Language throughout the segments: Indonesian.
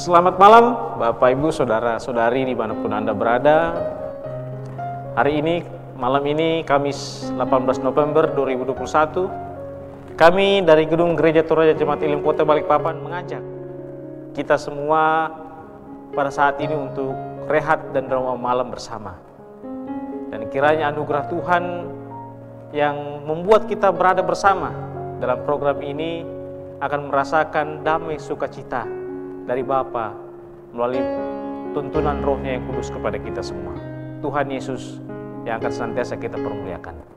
Selamat malam Bapak Ibu Saudara-saudari dimanapun Anda berada. Hari ini, malam ini Kamis 18 November 2021, kami dari Gedung Gereja Toraja Jemaat Elim Kota Balikpapan mengajak kita semua pada saat ini untuk rehat dan doa malam bersama. Dan kiranya anugerah Tuhan yang membuat kita berada bersama dalam program ini akan merasakan damai sukacita dari Bapa melalui tuntunan Roh-Nya yang kudus kepada kita semua. Tuhan Yesus yang akan senantiasa kita permuliakan.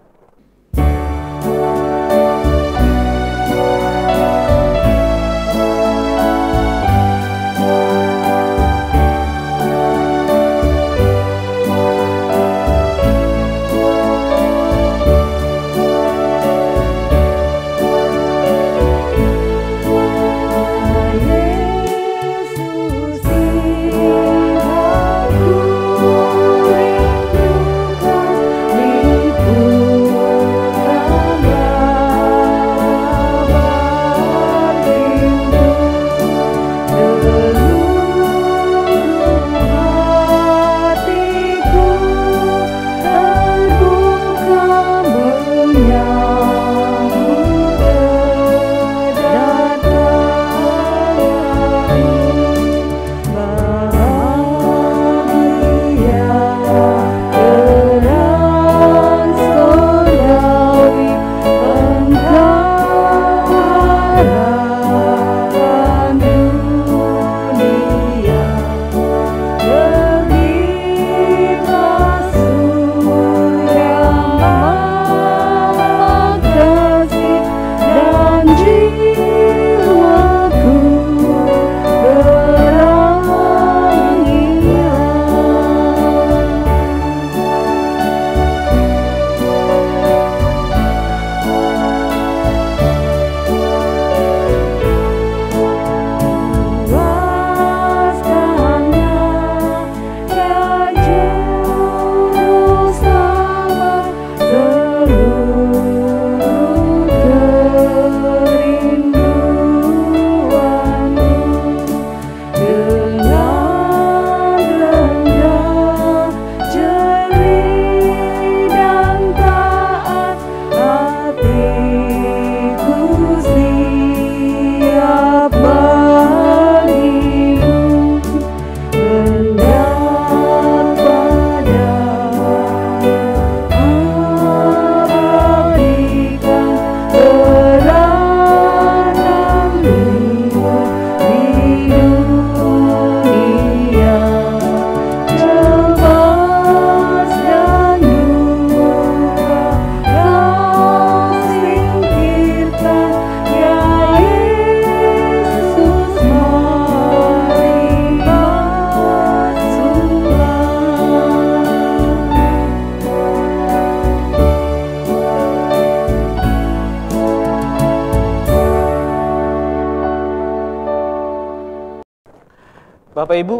Bapak Ibu,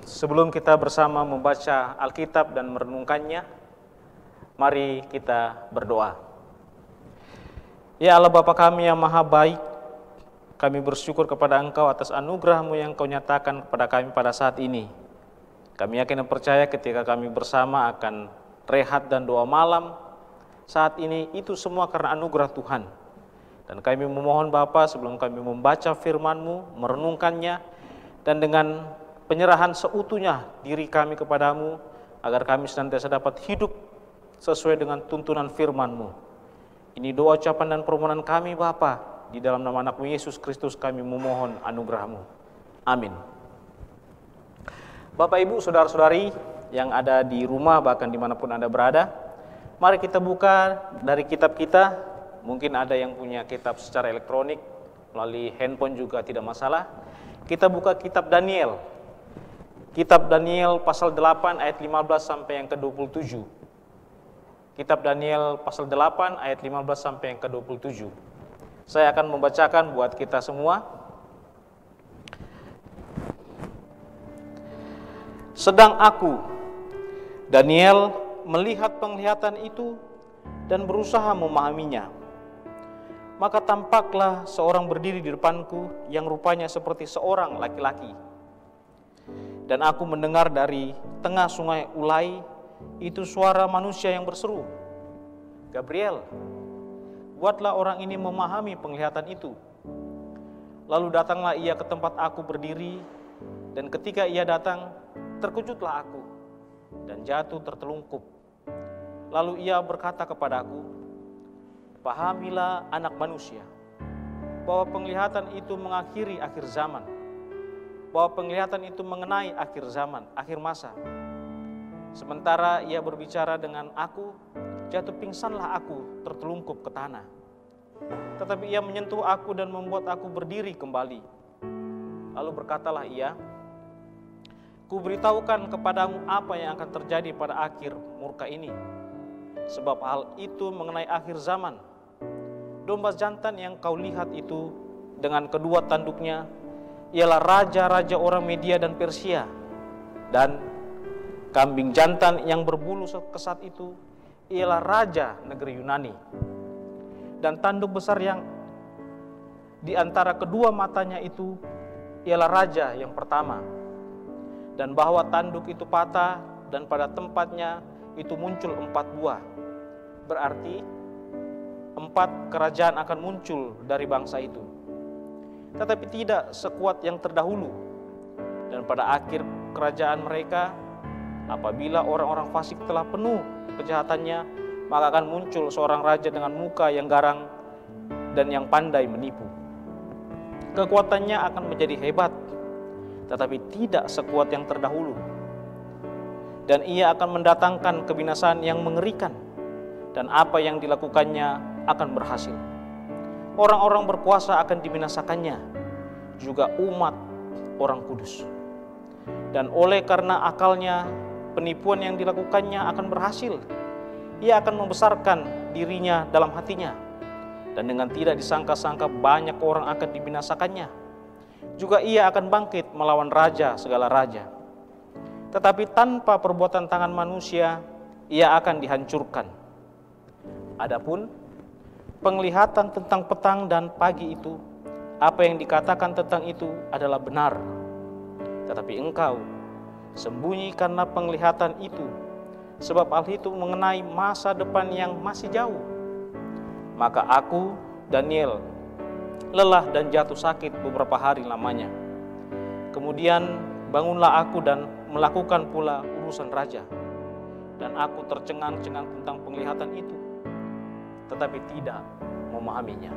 sebelum kita bersama membaca Alkitab dan merenungkannya, mari kita berdoa. Ya Allah Bapa kami yang maha baik, kami bersyukur kepada Engkau atas anugerah-Mu yang Kau nyatakan kepada kami pada saat ini. Kami yakin dan percaya ketika kami bersama akan rehat dan doa malam saat ini, itu semua karena anugerah Tuhan. Dan kami memohon Bapa sebelum kami membaca firman-Mu, merenungkannya, dan dengan penyerahan seutuhnya diri kami kepadamu, agar kami senantiasa dapat hidup sesuai dengan tuntunan firman-Mu. Ini doa, ucapan, dan permohonan kami Bapa, di dalam nama anak-Mu Yesus Kristus kami memohon anugerah-Mu. Amin. Bapak Ibu, saudara-saudari yang ada di rumah bahkan dimanapun Anda berada, mari kita buka dari kitab kita. Mungkin ada yang punya kitab secara elektronik, melalui handphone juga tidak masalah. Kita buka kitab Daniel. Kitab Daniel pasal 8 ayat 15 sampai yang ke-27. Kitab Daniel pasal 8 ayat 15 sampai yang ke-27. Saya akan membacakan buat kita semua. Sedang aku, Daniel, melihat penglihatan itu dan berusaha memahaminya. Maka tampaklah seorang berdiri di depanku yang rupanya seperti seorang laki-laki. Dan aku mendengar dari tengah sungai Ulai itu suara manusia yang berseru, "Gabriel, buatlah orang ini memahami penglihatan itu." Lalu datanglah ia ke tempat aku berdiri, dan ketika ia datang, terkejutlah aku dan jatuh tertelungkup. Lalu ia berkata kepadaku, "Pahamilah anak manusia, bahwa penglihatan itu mengakhiri akhir zaman, bahwa penglihatan itu mengenai akhir zaman, akhir masa." Sementara ia berbicara dengan aku, jatuh pingsanlah aku tertelungkup ke tanah. Tetapi ia menyentuh aku dan membuat aku berdiri kembali. Lalu berkatalah ia, "Kuberitahukan kepadamu apa yang akan terjadi pada akhir murka ini. Sebab hal itu mengenai akhir zaman. Domba jantan yang kau lihat itu dengan kedua tanduknya ialah raja-raja orang Media dan Persia. Dan kambing jantan yang berbulu kesat itu ialah raja negeri Yunani. Dan tanduk besar yang di antara kedua matanya itu ialah raja yang pertama. Dan bahwa tanduk itu patah dan pada tempatnya itu muncul 4 buah. Berarti 4 kerajaan akan muncul dari bangsa itu. Tetapi tidak sekuat yang terdahulu. Dan pada akhir kerajaan mereka, apabila orang-orang fasik telah penuh kejahatannya, maka akan muncul seorang raja dengan muka yang garang dan yang pandai menipu. Kekuatannya akan menjadi hebat, tetapi tidak sekuat yang terdahulu. Dan ia akan mendatangkan kebinasaan yang mengerikan, dan apa yang dilakukannya akan berhasil. Orang-orang berkuasa akan dibinasakannya, juga umat orang kudus. Dan oleh karena akalnya, penipuan yang dilakukannya akan berhasil. Ia akan membesarkan dirinya dalam hatinya, dan dengan tidak disangka-sangka banyak orang akan dibinasakannya. Juga ia akan bangkit melawan raja segala raja. Tetapi tanpa perbuatan tangan manusia, ia akan dihancurkan. Adapun penglihatan tentang petang dan pagi itu, apa yang dikatakan tentang itu adalah benar. Tetapi engkau sembunyikanlah penglihatan itu, sebab hal itu mengenai masa depan yang masih jauh. Maka aku, Daniel, lelah dan jatuh sakit beberapa hari lamanya. Kemudian bangunlah aku dan melakukan pula urusan raja. Dan aku tercengang-cengang tentang penglihatan itu, tetapi tidak memahaminya.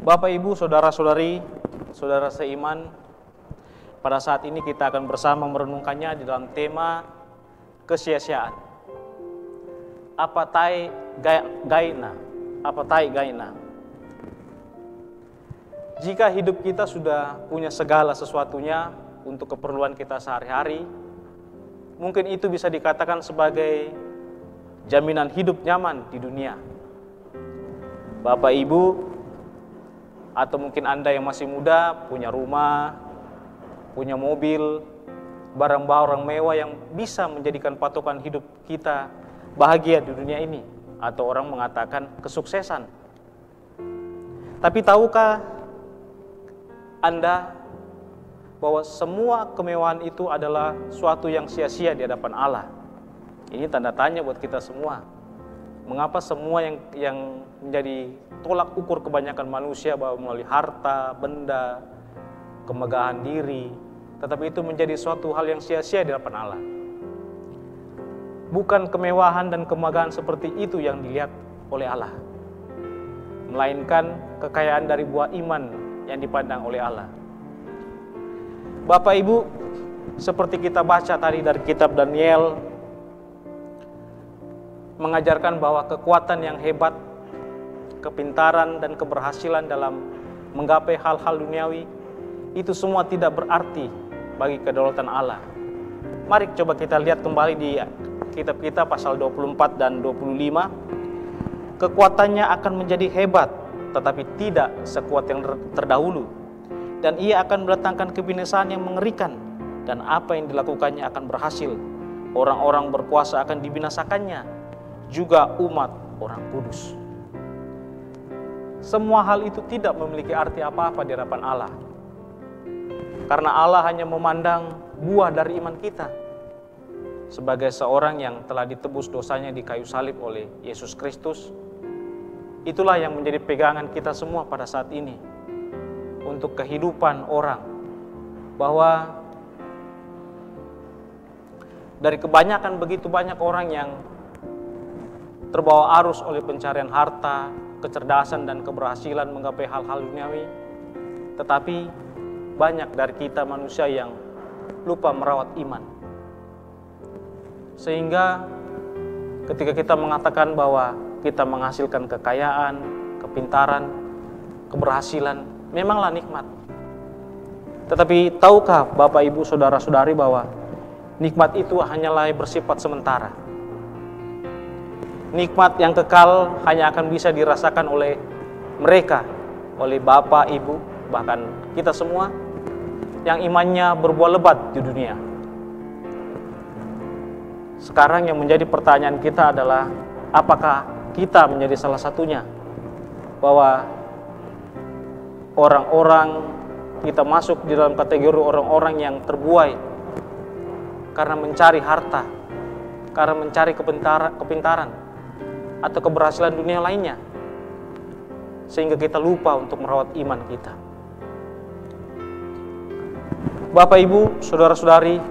Bapak, Ibu, saudara-saudari, saudara seiman, pada saat ini kita akan bersama merenungkannya di dalam tema kesia-siaan. Apatai gaina, apatai gaina. Jika hidup kita sudah punya segala sesuatunya untuk keperluan kita sehari-hari, mungkin itu bisa dikatakan sebagai jaminan hidup nyaman di dunia. Bapak, Ibu, atau mungkin Anda yang masih muda punya rumah, punya mobil, barang-barang mewah yang bisa menjadikan patokan hidup kita bahagia di dunia ini, atau orang mengatakan kesuksesan. Tapi tahukah Anda bahwa semua kemewahan itu adalah suatu yang sia-sia di hadapan Allah? Ini tanda tanya buat kita semua. Mengapa semua yang menjadi tolak ukur kebanyakan manusia bahwa melalui harta, benda, kemegahan diri, tetapi itu menjadi suatu hal yang sia-sia di hadapan Allah? Bukan kemewahan dan kemegahan seperti itu yang dilihat oleh Allah, melainkan kekayaan dari buah iman yang dipandang oleh Allah. Bapak, Ibu, seperti kita baca tadi dari kitab Daniel, mengajarkan bahwa kekuatan yang hebat, kepintaran dan keberhasilan dalam menggapai hal-hal duniawi, itu semua tidak berarti bagi kedaulatan Allah. Mari coba kita lihat kembali di kitab kita pasal 24 dan 25. Kekuatannya akan menjadi hebat, tetapi tidak sekuat yang terdahulu. Dan ia akan mendatangkan kebinasaan yang mengerikan, dan apa yang dilakukannya akan berhasil. Orang-orang berkuasa akan dibinasakannya, juga umat orang kudus. Semua hal itu tidak memiliki arti apa-apa di hadapan Allah. Karena Allah hanya memandang buah dari iman kita. Sebagai seorang yang telah ditebus dosanya di kayu salib oleh Yesus Kristus, itulah yang menjadi pegangan kita semua pada saat ini untuk kehidupan orang. Bahwa dari kebanyakan begitu banyak orang yang terbawa arus oleh pencarian harta, kecerdasan dan keberhasilan menggapai hal-hal duniawi, tetapi banyak dari kita manusia yang lupa merawat iman. Sehingga ketika kita mengatakan bahwa kita menghasilkan kekayaan, kepintaran, keberhasilan, memanglah nikmat. Tetapi tahukah Bapak Ibu Saudara-saudari bahwa nikmat itu hanyalah bersifat sementara. Nikmat yang kekal hanya akan bisa dirasakan oleh mereka, oleh Bapak, Ibu, bahkan kita semua yang imannya berbuah lebat di dunia. Sekarang yang menjadi pertanyaan kita adalah, apakah kita menjadi salah satunya? Bahwa orang-orang kita masuk di dalam kategori orang-orang yang terbuai karena mencari harta, karena mencari kepintaran atau keberhasilan dunia lainnya, sehingga kita lupa untuk merawat iman kita. Bapak, Ibu, Saudara-saudari,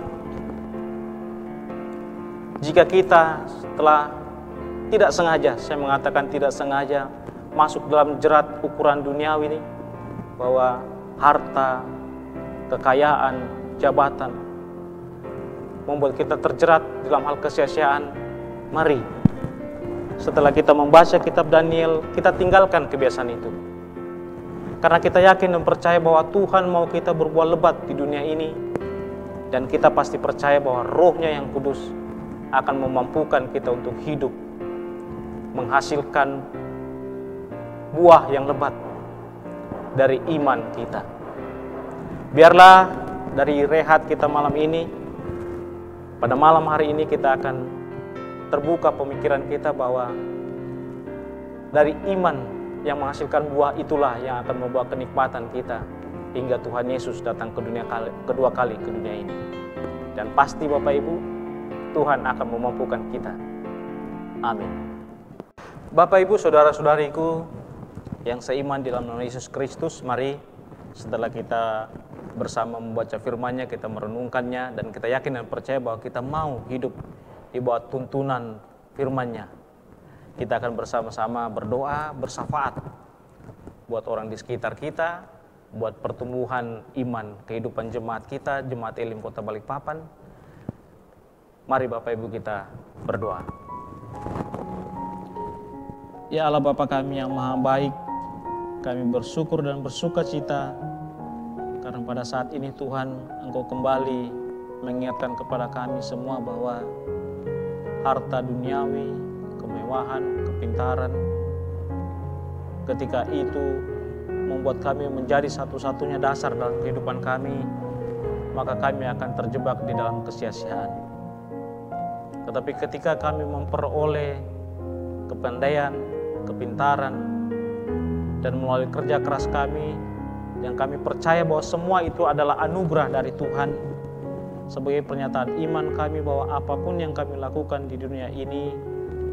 jika kita setelah tidak sengaja, saya mengatakan tidak sengaja, masuk dalam jerat ukuran duniawi ini, bahwa harta, kekayaan, jabatan membuat kita terjerat dalam hal kesia-siaan, mari setelah kita membaca kitab Daniel, kita tinggalkan kebiasaan itu. Karena kita yakin dan percaya bahwa Tuhan mau kita berbuah lebat di dunia ini, dan kita pasti percaya bahwa Roh-Nya yang kudus akan memampukan kita untuk hidup, menghasilkan buah yang lebat dari iman kita. Biarlah dari rehat kita malam ini, pada malam hari ini kita akan terbuka pemikiran kita bahwa dari iman yang menghasilkan buah itulah yang akan membawa kenikmatan kita hingga Tuhan Yesus datang ke dunia kedua kali ke dunia ini. Dan pasti Bapak Ibu, Tuhan akan memampukan kita. Amin. Bapak Ibu Saudara-saudariku yang seiman di dalam nama Yesus Kristus, mari setelah kita bersama membaca firman-Nya, kita merenungkannya, dan kita yakin dan percaya bahwa kita mau hidup di bawah tuntunan firman-Nya. Kita akan bersama-sama berdoa, bersafaat buat orang di sekitar kita, buat pertumbuhan iman kehidupan jemaat kita, Jemaat Elim Kota Balikpapan. Mari Bapak Ibu kita berdoa. Ya Allah Bapa kami yang maha baik, kami bersyukur dan bersuka cita karena pada saat ini Tuhan, Engkau kembali mengingatkan kepada kami semua bahwa harta duniawi, kemewahan, kepintaran, ketika itu membuat kami menjadi satu-satunya dasar dalam kehidupan kami, maka kami akan terjebak di dalam kesia-siaan. Tetapi ketika kami memperoleh kepandaian, kepintaran, dan melalui kerja keras kami, yang kami percaya bahwa semua itu adalah anugerah dari Tuhan, sebagai pernyataan iman kami bahwa apapun yang kami lakukan di dunia ini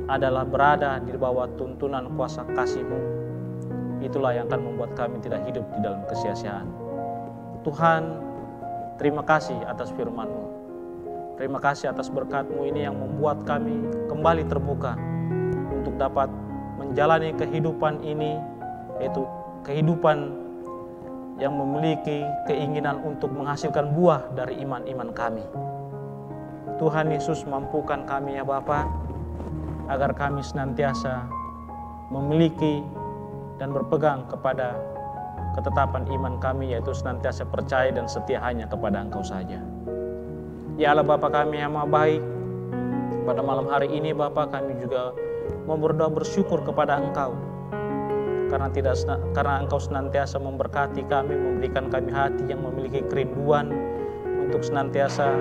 adalah berada di bawah tuntunan kuasa kasih-Mu. Itulah yang akan membuat kami tidak hidup di dalam kesia-siaan. Tuhan, terima kasih atas firman-Mu. Terima kasih atas berkat-Mu ini yang membuat kami kembali terbuka untuk dapat menjalani kehidupan ini, yaitu kehidupan yang memiliki keinginan untuk menghasilkan buah dari iman-iman kami. Tuhan Yesus, mampukan kami ya Bapa, agar kami senantiasa memiliki dan berpegang kepada ketetapan iman kami, yaitu senantiasa percaya dan setia hanya kepada Engkau saja. Ya Allah Bapa kami yang maha baik, pada malam hari ini Bapa kami juga mau berdoa bersyukur kepada Engkau, karena Engkau senantiasa memberkati kami, memberikan kami hati yang memiliki kerinduan untuk senantiasa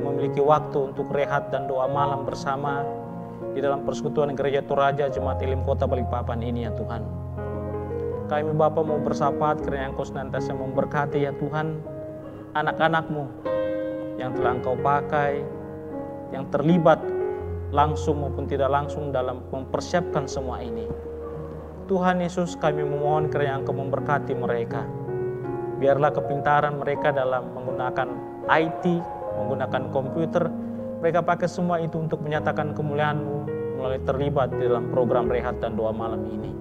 memiliki waktu untuk rehat dan doa malam bersama di dalam persekutuan Gereja Toraja Jemaat Elim Kota Balikpapan ini ya Tuhan. Kami Bapa mau bersahabat karena Engkau senantiasa memberkati ya Tuhan, anak-anak-Mu yang telah Engkau pakai, yang terlibat langsung maupun tidak langsung dalam mempersiapkan semua ini. Tuhan Yesus, kami memohon kiranya Engkau memberkati mereka. Biarlah kepintaran mereka dalam menggunakan IT, menggunakan komputer, mereka pakai semua itu untuk menyatakan kemuliaan-Mu melalui terlibat di dalam program rehat dan doa malam ini.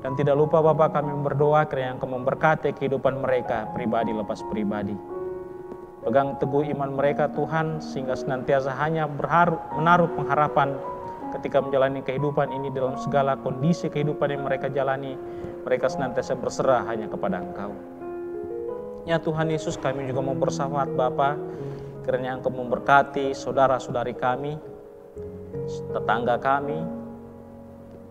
Dan tidak lupa Bapa, kami berdoa kiranya Engkau memberkati kehidupan mereka pribadi lepas pribadi. Pegang teguh iman mereka Tuhan, sehingga senantiasa hanya menaruh pengharapan ketika menjalani kehidupan ini dalam segala kondisi kehidupan yang mereka jalani. Mereka senantiasa berserah hanya kepada Engkau. Ya Tuhan Yesus, kami juga mau bersahabat Bapa, kiranya Engkau memberkati saudara-saudari kami, tetangga kami,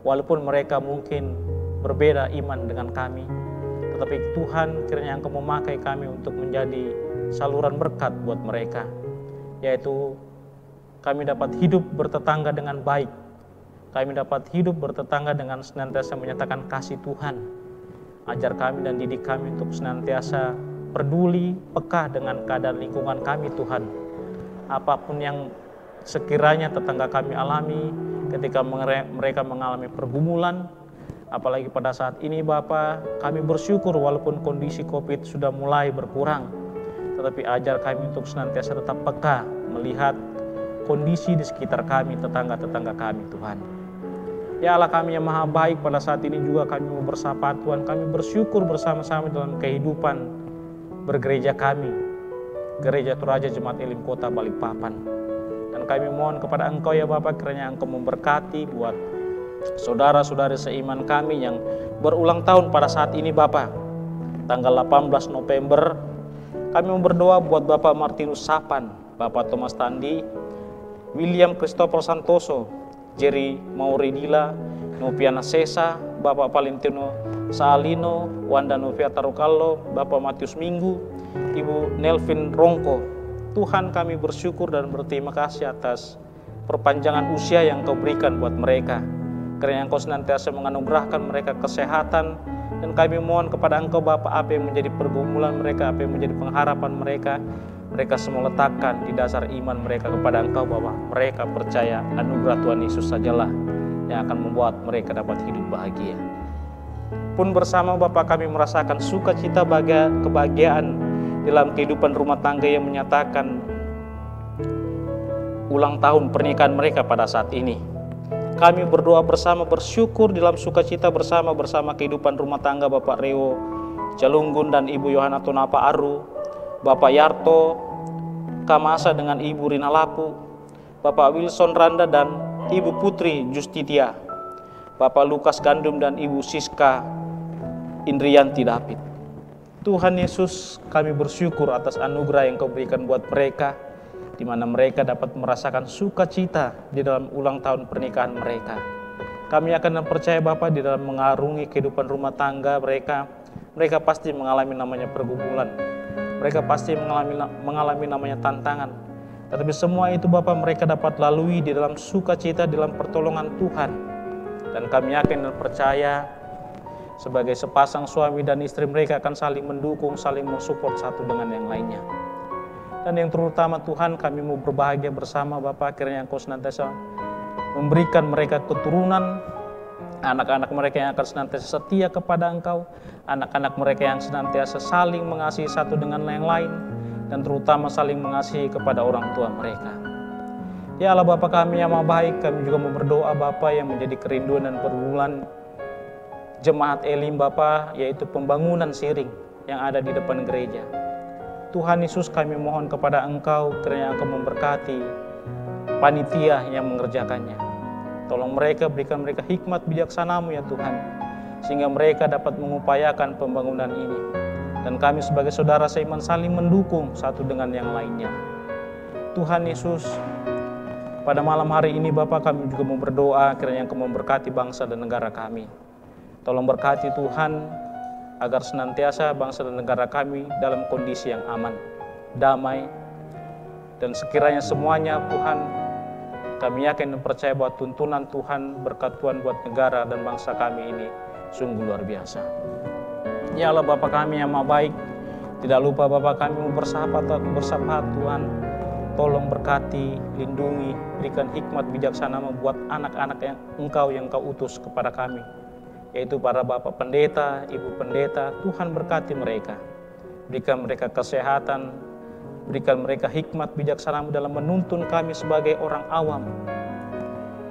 walaupun mereka mungkin berbeda iman dengan kami, tetapi Tuhan kiranya Engkau memakai kami untuk menjadi saluran berkat buat mereka, yaitu kami dapat hidup bertetangga dengan baik, kami dapat hidup bertetangga dengan senantiasa menyatakan kasih Tuhan. Ajar kami dan didik kami untuk senantiasa peduli, peka dengan keadaan lingkungan kami Tuhan. Apapun yang sekiranya tetangga kami alami ketika mereka mengalami pergumulan, apalagi pada saat ini Bapa, kami bersyukur walaupun kondisi COVID sudah mulai berkurang, tetapi ajar kami untuk senantiasa tetap peka melihat kondisi di sekitar kami, tetangga-tetangga kami Tuhan. Ya Allah kami yang maha baik, pada saat ini juga kami mau bersapa Tuhan, kami bersyukur bersama-sama dalam kehidupan bergereja kami, Gereja Toraja Jemaat Elim Kota Balikpapan. Dan kami mohon kepada Engkau ya Bapak, kiranya Engkau memberkati buat saudara-saudari seiman kami yang berulang tahun pada saat ini Bapak. Tanggal 18 November, kami mau berdoa buat Bapak Martinus Sapan, Bapak Thomas Tandi, William Christopher Santoso, Jerry Mauridila, Noviana Sesa, Bapak Valentino Saalino, Wanda Novia Tarukallo, Bapak Matius Minggu, Ibu Nelvin Rongko. Tuhan, kami bersyukur dan berterima kasih atas perpanjangan usia yang Kau berikan buat mereka. Kiranya Engkau senantiasa menganugerahkan mereka kesehatan, dan kami mohon kepada Engkau Bapa, apa yang menjadi pergumulan mereka, apa yang menjadi pengharapan mereka semua letakkan di dasar iman mereka kepada Engkau Bapa. Mereka percaya anugerah Tuhan Yesus sajalah yang akan membuat mereka dapat hidup bahagia. Pun bersama Bapa kami merasakan sukacita, kebahagiaan dalam kehidupan rumah tangga yang menyatakan ulang tahun pernikahan mereka pada saat ini. Kami berdoa bersama, bersyukur dalam sukacita bersama kehidupan rumah tangga Bapak Reo Jalunggun dan Ibu Yohana Tonapa Aru, Bapak Yarto Kamasa dengan Ibu Rina Lapu, Bapak Wilson Randa dan Ibu Putri Justitia, Bapak Lukas Gandum dan Ibu Siska Indrianti David. Tuhan Yesus, kami bersyukur atas anugerah yang Kau berikan buat mereka, di mana mereka dapat merasakan sukacita di dalam ulang tahun pernikahan mereka. Kami akan percaya Bapa, di dalam mengarungi kehidupan rumah tangga mereka pasti mengalami namanya pergumulan, mereka pasti mengalami namanya tantangan. Tetapi semua itu Bapa, mereka dapat lalui di dalam sukacita, di dalam pertolongan Tuhan. Dan kami yakin dan percaya sebagai sepasang suami dan istri, mereka akan saling mendukung, saling mensupport satu dengan yang lainnya. Dan yang terutama Tuhan, kami mau berbahagia bersama Bapa, kiranya Engkau senantiasa memberikan mereka keturunan, anak-anak mereka yang akan senantiasa setia kepada Engkau, anak-anak mereka yang senantiasa saling mengasihi satu dengan yang lain, dan terutama saling mengasihi kepada orang tua mereka. Ya Allah Bapa kami yang maha baik, kami juga mau berdoa Bapa yang menjadi kerinduan dan pergumulan Jemaat Elim Bapa, yaitu pembangunan siring yang ada di depan gereja. Tuhan Yesus, kami mohon kepada Engkau, kiranya Engkau memberkati panitia yang mengerjakannya. Tolong mereka, berikan mereka hikmat bijaksana-Mu ya Tuhan, sehingga mereka dapat mengupayakan pembangunan ini. Dan kami sebagai saudara seiman saling mendukung satu dengan yang lainnya. Tuhan Yesus, pada malam hari ini Bapa, kami juga mau berdoa, kiranya Engkau memberkati bangsa dan negara kami. Tolong berkati Tuhan, agar senantiasa bangsa dan negara kami dalam kondisi yang aman, damai, dan sekiranya semuanya Tuhan, kami yakin dan percaya bahwa tuntunan Tuhan, berkat Tuhan buat negara dan bangsa kami ini sungguh luar biasa. Ya Allah Bapa kami yang maha baik, Tidak lupa Bapa kami mau bersahabat Tuhan. Tolong berkati, lindungi, berikan hikmat bijaksana membuat anak-anak yang Engkau utus kepada kami, yaitu para Bapak Pendeta, Ibu Pendeta. Tuhan berkati mereka, berikan mereka kesehatan, berikan mereka hikmat bijaksana dalam menuntun kami sebagai orang awam,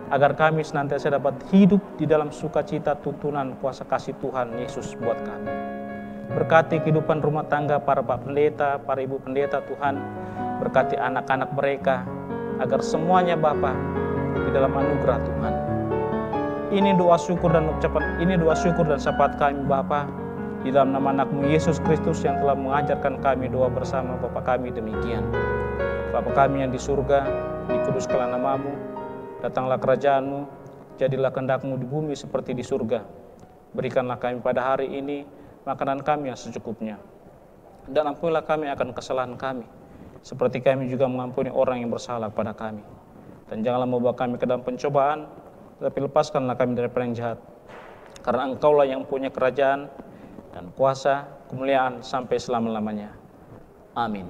agar kami senantiasa dapat hidup di dalam sukacita tuntunan kuasa kasih Tuhan Yesus buat kami. Berkati kehidupan rumah tangga para Pak Pendeta, para Ibu Pendeta Tuhan. Berkati anak-anak mereka, agar semuanya Bapa di dalam anugerah Tuhan. Ini doa syukur dan syafaat kami Bapa, di dalam nama anak-Mu Yesus Kristus yang telah mengajarkan kami doa bersama Bapa kami demikian. Bapa kami yang di surga, dikuduskanlah nama-Mu, datanglah kerajaan-Mu, jadilah kehendak-Mu di bumi seperti di surga. Berikanlah kami pada hari ini makanan kami yang secukupnya, dan ampunilah kami akan kesalahan kami, seperti kami juga mengampuni orang yang bersalah pada kami. Dan janganlah membawa kami ke dalam pencobaan, tetapi lepaskanlah kami dari yang jahat. Karena Engkaulah yang punya kerajaan dan kuasa, kemuliaan sampai selama-lamanya. Amin.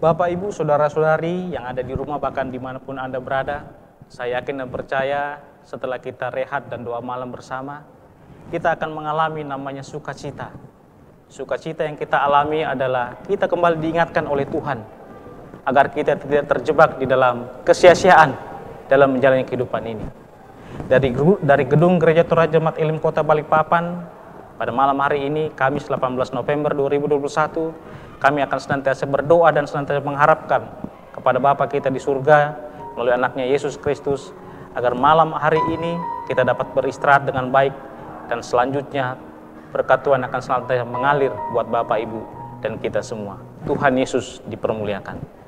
Bapak, Ibu, Saudara-saudari yang ada di rumah bahkan dimanapun Anda berada, saya yakin dan percaya setelah kita rehat dan doa malam bersama, kita akan mengalami namanya sukacita. Sukacita yang kita alami adalah kita kembali diingatkan oleh Tuhan, agar kita tidak terjebak di dalam kesia-siaan dalam menjalani kehidupan ini. Dari gedung Gereja Torah Jemaat Elim Kota Balikpapan, pada malam hari ini, Kamis 18 November 2021, kami akan senantiasa berdoa dan senantiasa mengharapkan kepada Bapa kita di surga melalui anaknya Yesus Kristus, agar malam hari ini kita dapat beristirahat dengan baik, dan selanjutnya berkat Tuhan akan senantiasa mengalir buat Bapak, Ibu, dan kita semua. Tuhan Yesus dipermuliakan.